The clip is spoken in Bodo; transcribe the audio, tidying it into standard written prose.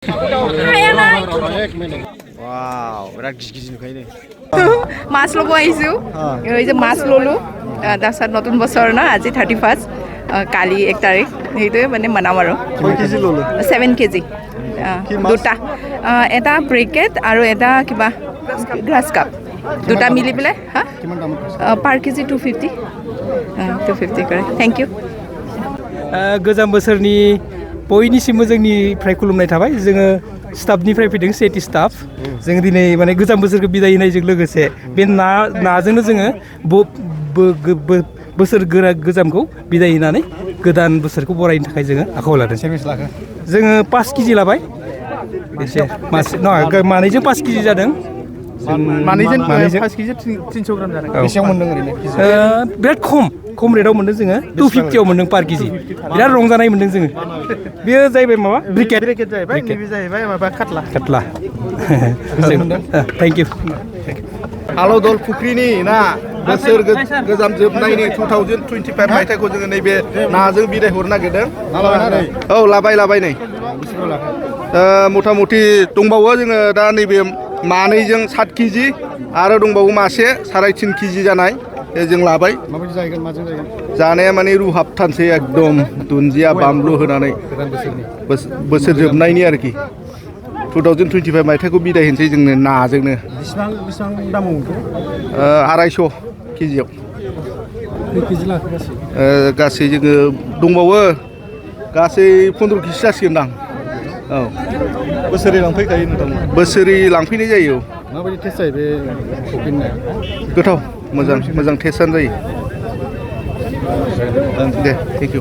Wow, berat gizi-gizi नुखायो মাছ ল'ব আহিছোঁ এই যে মাছ ল'লোঁ তাৰপিছত নতুন বছৰ ন আজি 31 কালি 1 তাৰিখ সেইটোৱে মানে মানাম আৰু 7 কেজি দুটা এটা ব্ৰেকেট আৰু এটা কিবা গ্ৰাছ কাপ দুটা মিলি পেলাই হা পাৰ কেজি 250 কৰে থ্যাংক ইউ गोजाम बोसोरनि बयनिसिमबो जोंनिफ्राय खुलुमनाय थाबाय जोङो स्टाफनिफ्राय फैदों सेटि स्टाफ जों दिनै माने गोजाम बोसोरखौ बिदाय होनायजों लोगोसे बे नाजोंनो जोङो बोसोर गोजामखौ बिदाय होनानै गोदान बोसोरखौ बरायनो थाखाय जोङो आखायाव लादों जोङो 5 केजि लाबाय एसे मानैजों 5 केजि जादों मानैजों 5 केजि 300 ग्राम जादों बेसेबां मोनदों ओरैनो बिराद खम रेटआव मोनदों जोङो 250 आव मोनदों पार केजि बिराद रंजानाय मोनदों जोङो बेयो जाहैबाय माबा ब्रिकेट जाहैबाय नैबे जाहैबाय माबा काटला थैंक इउ हालदल फुख्रिनि ना बोसोर गोजाम जोबनायनि 2025 मायथाइखौ जोङो नैबे नाजों बिदाय हरनो नागिरदों औ लाबाय नै मथा मथि दंबावो जोङो दा नैबे मानैजों 7 केजि आरो दंबावो मासे 3.5 केजि जानाय जों लाबाय माबायदि जागोन माजों जागोन जानाया माने रुहाबथानसै एकदम दुन्दिया बानलु होनानै बोसोर जोबनायनि आरोखि 2025 मायथाइखौ बिदाय होनसै जोंनो नाजोंनो बेसेबां दामाव मोनखो 250 केजियाव गासै जोङो दंबावो गासै 15 केजि जासिगोनदां औ बोसोरै लांफैखायो नोंथां बोसोरै लांफैनाय जायो माबायदि टेस्ट जायो बे फुख्रिनि गोथाव मोजां टेस्टआनो जायो दे थेंक इउ